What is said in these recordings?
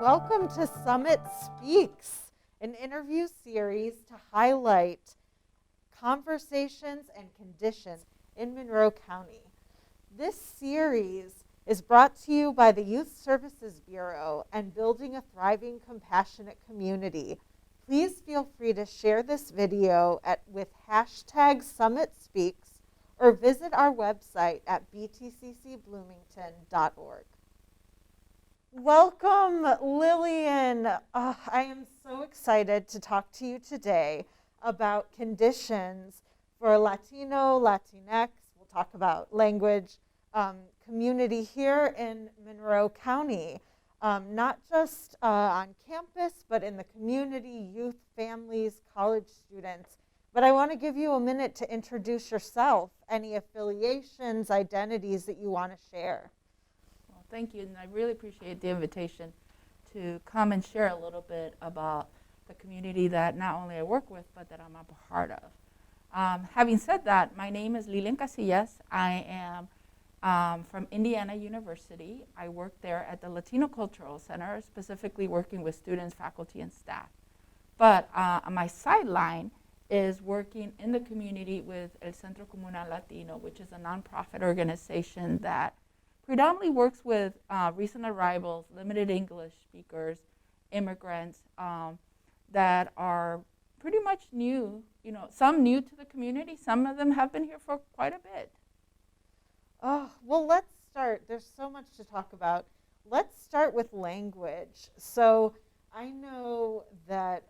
Welcome to Summit Speaks, an interview series to highlight conversations and conditions in Monroe County. This series is brought to you by the Youth Services Bureau and Building a Thriving, Compassionate Community. Please feel free to share this video with hashtag Summit Speaks or visit our website at btccbloomington.org. Welcome, Lillian. I am so excited to talk to you today about conditions for Latino, Latinx. We'll talk about language, community here in Monroe County, not just on campus, but in the community, youth, families, college students. But I want to give you a minute to introduce yourself, any affiliations, identities that you want to share. Thank you, and I really appreciate the invitation to come and share a little bit about the community that not only I work with, but that I'm a part of. Having said that, my name is Lillian Casillas. I am from Indiana University. I work there at the Latino Cultural Center, specifically working with students, faculty, and staff. But my sideline is working in the community with El Centro Comunal Latino, which is a nonprofit organization that predominantly works with recent arrivals, limited English speakers, immigrants that are pretty much new, some new to the community. Some of them have been here for quite a bit. Oh, well, let's start. There's so much to talk about. Let's start with language. So I know that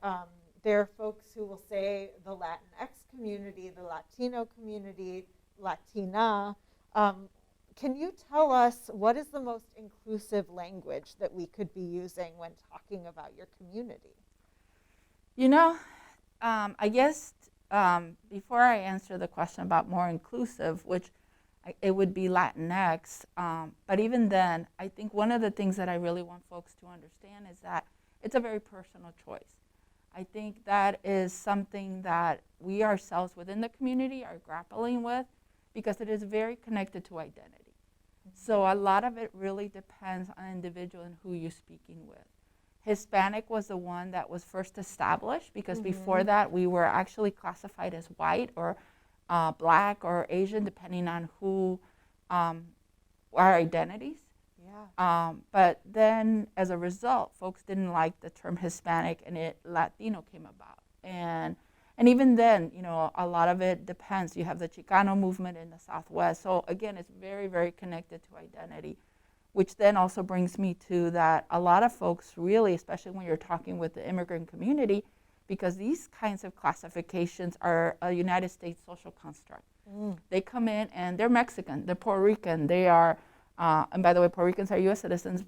there are folks who will say the Latinx community, the Latino community, Latina. Can you tell us what is the most inclusive language that we could be using when talking about your community? I guess before I answer the question about more inclusive, which it would be Latinx, but even then, I think one of the things that I really want folks to understand is that it's a very personal choice. I think that is something that we ourselves within the community are grappling with because it is very connected to identity. So a lot of it really depends on individual and who you're speaking with. Hispanic was the one that was first established because before that we were actually classified as white or black or Asian, depending on who our identities. Yeah. But then as a result, folks didn't like the term Hispanic and Latino came about. And even then, a lot of it depends. You have the Chicano movement in the Southwest. So again, it's very, very connected to identity, which then also brings me to that a lot of folks really, especially when you're talking with the immigrant community, because these kinds of classifications are a United States social construct. They come in and they're Mexican, they're Puerto Rican, they are, and by the way, Puerto Ricans are US citizens,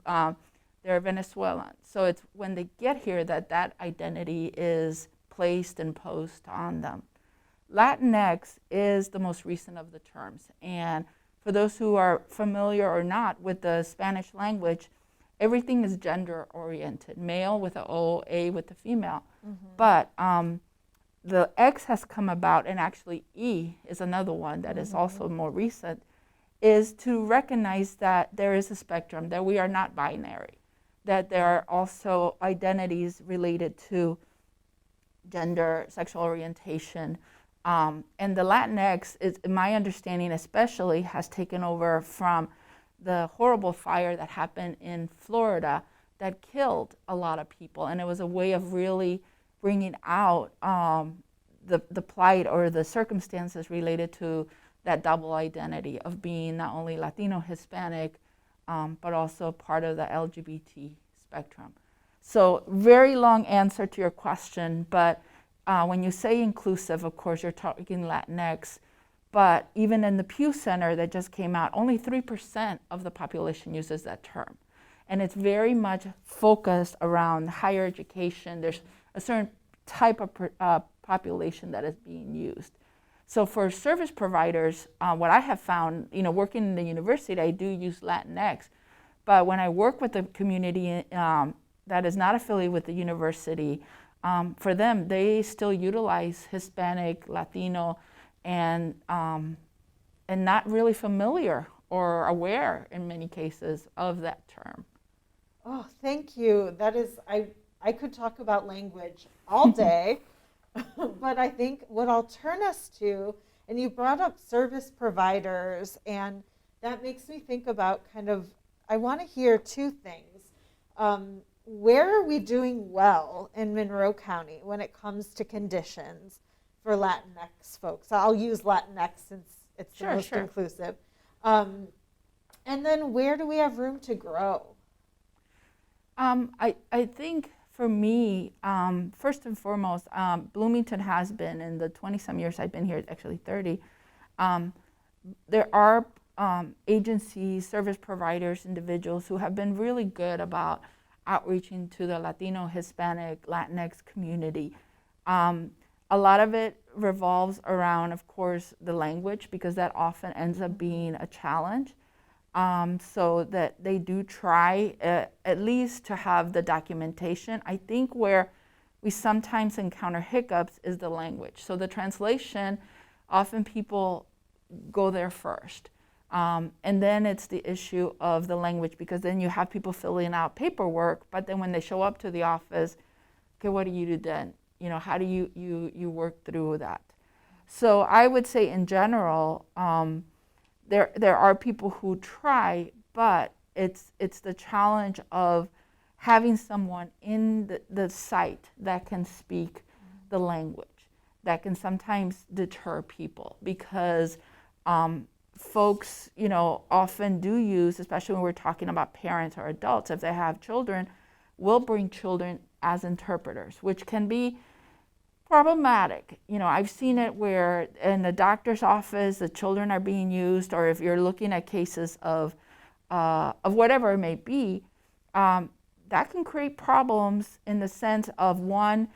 they're Venezuelan. So it's when they get here that identity is placed and posed on them. Latinx is the most recent of the terms. And for those who are familiar or not with the Spanish language, everything is gender oriented, male with an O, A with the female. But the X has come about, and actually E is another one that is also more recent, is to recognize that there is a spectrum, that we are not binary, that there are also identities related to gender, sexual orientation, and the Latinx is, in my understanding especially, has taken over from the horrible fire that happened in Florida that killed a lot of people, and it was a way of really bringing out the plight or the circumstances related to that double identity of being not only Latino, Hispanic, but also part of the LGBT spectrum. So very long answer to your question, but when you say inclusive, of course, you're talking Latinx, but even in the Pew Center that just came out, only 3% of the population uses that term. And it's very much focused around higher education. There's a certain type of population that is being used. So for service providers, what I have found, working in the university, I do use Latinx, but when I work with the community that is not affiliated with the university, for them, they still utilize Hispanic, Latino, and not really familiar or aware in many cases of that term. Oh, thank you. That is, I could talk about language all day, but I think what I'll turn us to, and you brought up service providers, and that makes me think about kind of, I want to hear two things. Where are we doing well in Monroe County when it comes to conditions for Latinx folks? I'll use Latinx since it's the Sure, most sure. inclusive. Um, and then where do we have room to grow? I think for me, first and foremost, Bloomington has been, in the 20 some years I've been here, actually 30, um, there are agencies, service providers, individuals who have been really good about outreaching to the Latino, Hispanic, Latinx community. A lot of it revolves around, of course, the language, because that often ends up being a challenge. So that they do try at least to have the documentation. I think where we sometimes encounter hiccups is the language. So the translation, often people go there first. And then it's the issue of the language, because then you have people filling out paperwork, but then when they show up to the office, okay, what do you do then? You know, how do you work through that? So I would say in general, there are people who try, but it's the challenge of having someone in the site that can speak the language, that can sometimes deter people, because folks, you know, often do use, especially when we're talking about parents or adults, if they have children, will bring children as interpreters, which can be problematic. You know, I've seen it where in the doctor's office, the children are being used, or if you're looking at cases of whatever it may be, that can create problems in the sense of, one,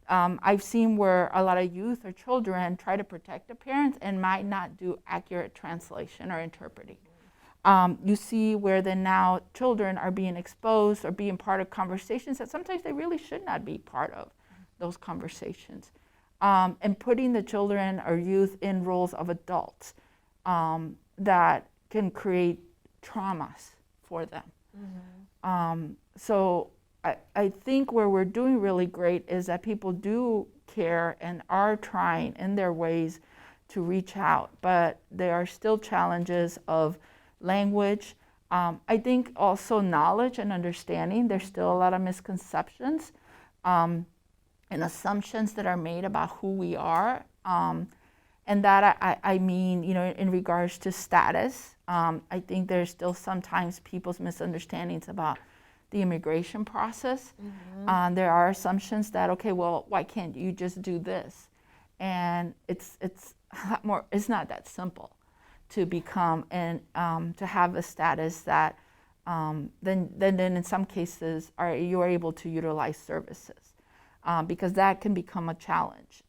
I've seen where a lot of youth or children try to protect the parents and might not do accurate translation or interpreting. You see where then now children are being exposed or being part of conversations that sometimes they really should not be part of those conversations, and putting the children or youth in roles of adults that can create traumas for them. So I think where we're doing really great is that people do care and are trying in their ways to reach out, but there are still challenges of language. I think also knowledge and understanding. There's still a lot of misconceptions and assumptions that are made about who we are. And that I mean, you know, in regards to status, I think there's still sometimes people's misunderstandings about the immigration process. There are assumptions that, okay, well, why can't you just do this? And it's a lot more, it's not that simple to become and to have a status that then in some cases you are able to utilize services. Because that can become a challenge.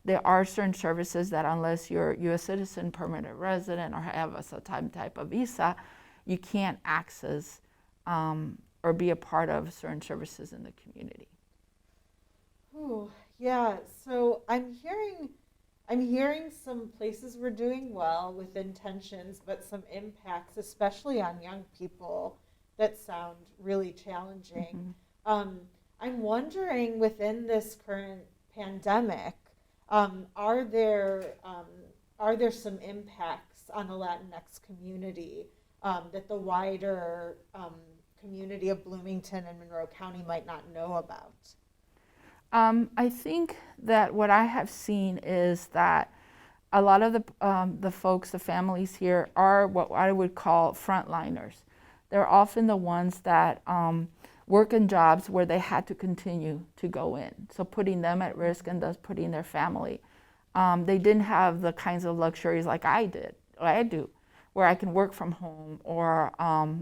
There are certain services that unless you're U.S. citizen, permanent resident, or have a certain type of visa, you can't access or be a part of certain services in the community. Oh, yeah. So I'm hearing some places we're doing well with intentions, but some impacts, especially on young people, that sound really challenging. I'm wondering, within this current pandemic, are there some impacts on the Latinx community that the wider community of Bloomington and Monroe County might not know about? I think that what I have seen is that a lot of the folks, the families here, are what I would call frontliners. They're often the ones that work in jobs where they had to continue to go in, so putting them at risk and thus putting their family. They didn't have the kinds of luxuries like I do, where I can work from home or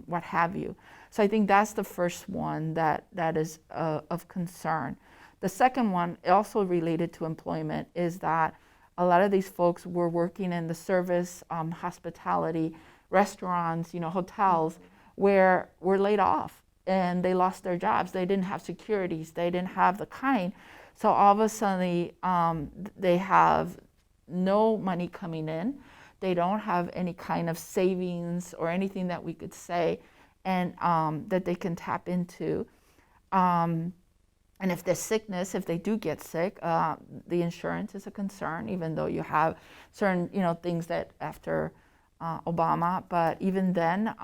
what have you. So I think that's the first one that is of concern. The second one, also related to employment, is that a lot of these folks were working in the service, hospitality, restaurants, hotels, where were laid off and they lost their jobs. They didn't have securities. They didn't have the kind. So all of a sudden, they have no money coming in. They don't have any kind of savings or anything that we could say. and that they can tap into. And if there's sickness, if they do get sick, the insurance is a concern, even though you have certain, things that after Obama. But even then,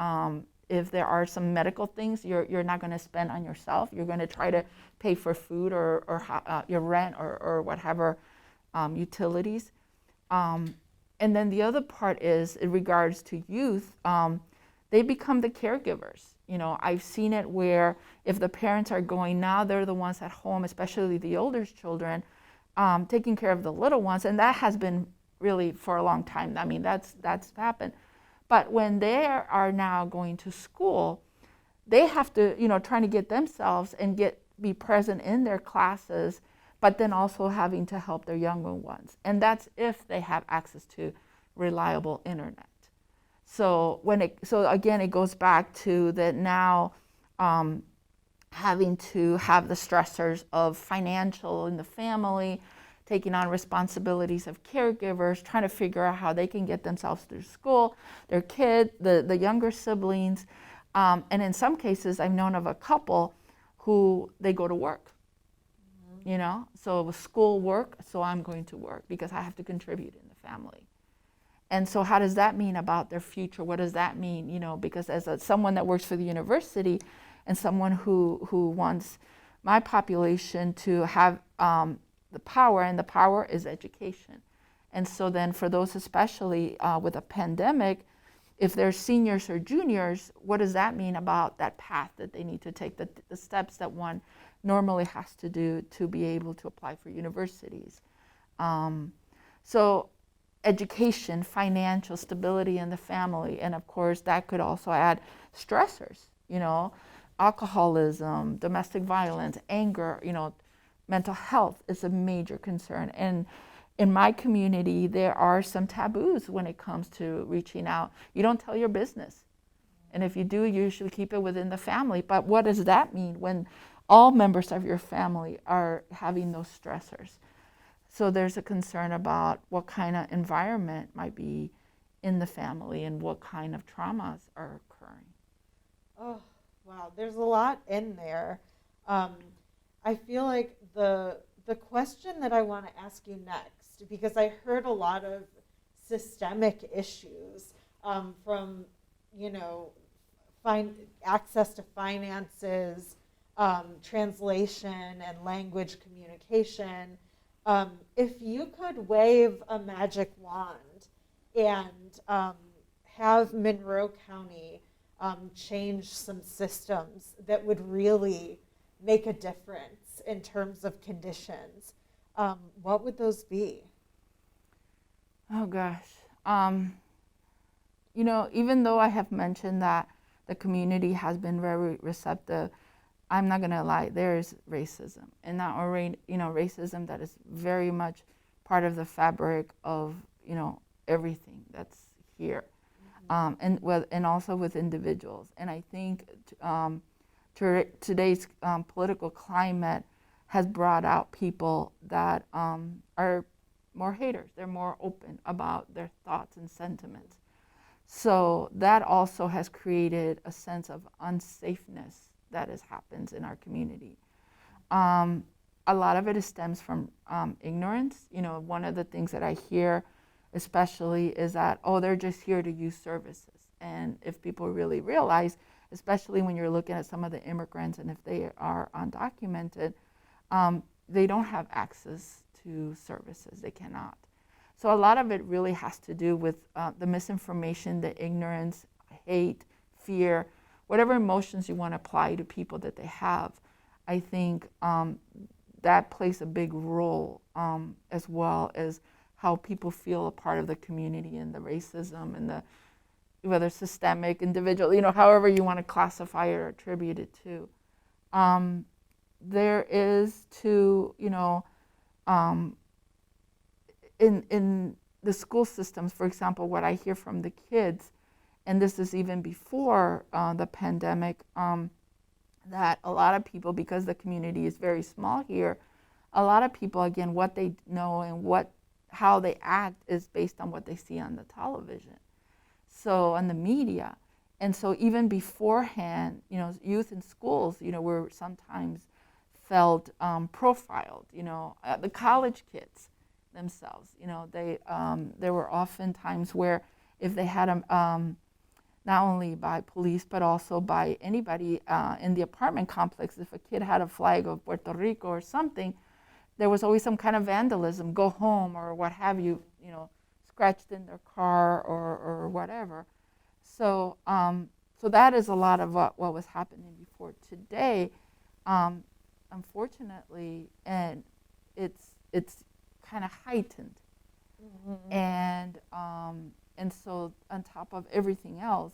if there are some medical things you're not going to spend on yourself, you're going to try to pay for food or your rent or whatever utilities. And then the other part is in regards to youth, they become the caregivers. I've seen it where if the parents are going now, they're the ones at home, especially the older children, taking care of the little ones. And that has been really for a long time. I mean, that's happened. But when they are now going to school, they have to, trying to get themselves and be present in their classes, but then also having to help their younger ones. And that's if they have access to reliable internet. So again, it goes back to that now having to have the stressors of financial in the family, taking on responsibilities of caregivers, trying to figure out how they can get themselves through school, their kid, the younger siblings. And in some cases, I've known of a couple who they go to work, so it was school work, so I'm going to work because I have to contribute in the family. And so how does that mean about their future? What does that mean? Because as someone that works for the university and someone who wants my population to have the power, and the power is education. And so then for those especially with a pandemic, if they're seniors or juniors, what does that mean about that path that they need to take, the steps that one normally has to do to be able to apply for universities? So education, financial stability in the family, and of course that could also add stressors, alcoholism, domestic violence, anger, mental health is a major concern. And in my community, there are some taboos when it comes to reaching out. You don't tell your business. And if you do, you usually keep it within the family. But what does that mean when all members of your family are having those stressors? So there's a concern about what kind of environment might be in the family and what kind of traumas are occurring. Oh, wow. There's a lot in there. I feel like the question that I want to ask you next, because I heard a lot of systemic issues from, access to finances, translation and language communication. If you could wave a magic wand and have Monroe County change some systems that would really make a difference in terms of conditions, what would those be? Oh gosh. Even though I have mentioned that the community has been very receptive, I'm not gonna lie, there is racism, and not only racism that is very much part of the fabric of everything that's here, and also with individuals. And I think today's political climate has brought out people that are more haters. They're more open about their thoughts and sentiments. So that also has created a sense of unsafeness that happens in our community. A lot of it stems from ignorance. One of the things that I hear especially is that, they're just here to use services. And if people really realize, especially when you're looking at some of the immigrants and if they are undocumented, they don't have access to services. They cannot. So a lot of it really has to do with the misinformation, the ignorance, hate, fear, whatever emotions you want to apply to people that they have. I think that plays a big role, as well as how people feel a part of the community and the racism and the whether systemic, individual, however you want to classify it or attribute it to. There is to, in the school systems, for example, what I hear from the kids, and this is even before the pandemic, that a lot of people, because the community is very small here, a lot of people, again, what they know and how they act is based on what they see on the television, so on the media. And so even beforehand, youth in schools, were sometimes felt profiled. The college kids themselves, there were often times where if they had not only by police but also by anybody in the apartment complex, if a kid had a flag of Puerto Rico or something, there was always some kind of vandalism, go home or what have you, scratched in their car or whatever. So so that is a lot of what was happening before. Today, unfortunately, and it's kind of heightened. And so on top of everything else,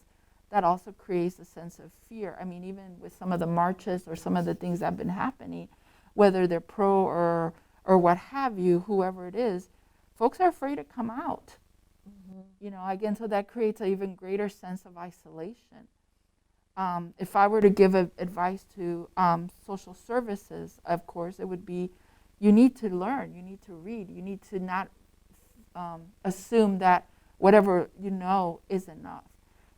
that also creates a sense of fear. I mean, even with some of the marches or some of the things that have been happening, whether they're pro or what have you, whoever it is, folks are afraid to come out. Again, so that creates an even greater sense of isolation. If I were to give advice to social services, of course, it would be, you need to learn, you need to read, you need to not assume that whatever you know is enough.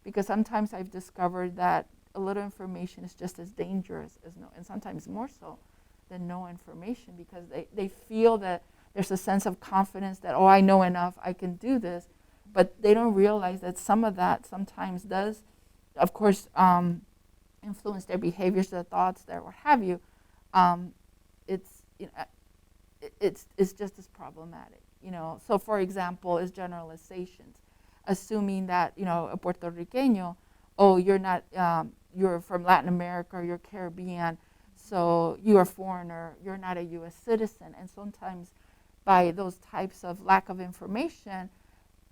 Because sometimes I've discovered that a little information is just as dangerous as no, and sometimes more so than no information, because they feel that there's a sense of confidence that, oh, I know enough, I can do this. But they don't realize that some of that sometimes does, of course, influence their behaviors, their thoughts, their what have you. It's just as problematic. So for example, is generalizations, assuming that a Puerto Riqueño, oh, you're not, you're from Latin America or you're Caribbean, so you're a foreigner, you're not a U.S. citizen. And sometimes by those types of lack of information,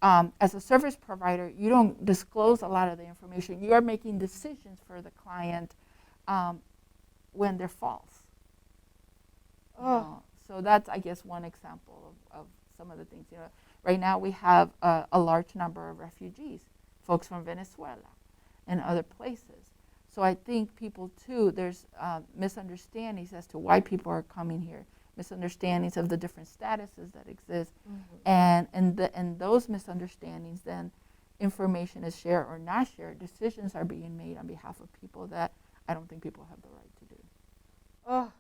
as a service provider, you don't disclose a lot of the information. You are making decisions for the client when they're false. So that's, I guess, one example of some of the things. Right now we have a large number of refugees, folks from Venezuela and other places. So I think people too, there's misunderstandings as to why people are coming here, misunderstandings of the different statuses that exist, and those misunderstandings, then information is shared or not shared. Decisions are being made on behalf of people that I don't think people have the right to do. Oh,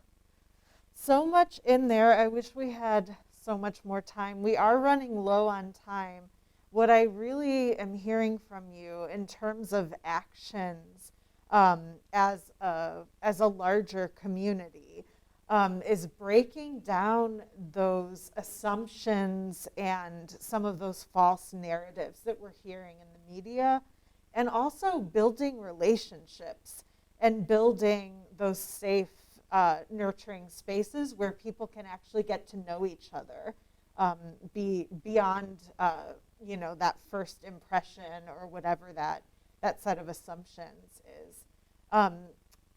so much in there. I wish we had so much more time. We are running low on time. What I really am hearing from you in terms of actions as a larger community is breaking down those assumptions and some of those false narratives that we're hearing in the media, and also building relationships and building those safe, nurturing spaces where people can actually get to know each other, beyond that first impression or whatever that set of assumptions is.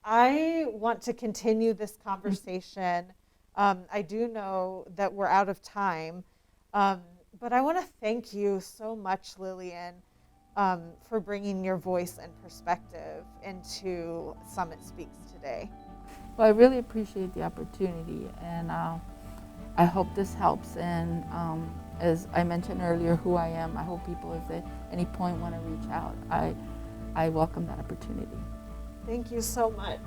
I want to continue this conversation. I do know that we're out of time, but I want to thank you so much, Lillian, for bringing your voice and perspective into Summit Speaks today. Well, I really appreciate the opportunity, and I hope this helps. And as I mentioned earlier, who I am, I hope people, if they at any point want to reach out, I welcome that opportunity. Thank you so much.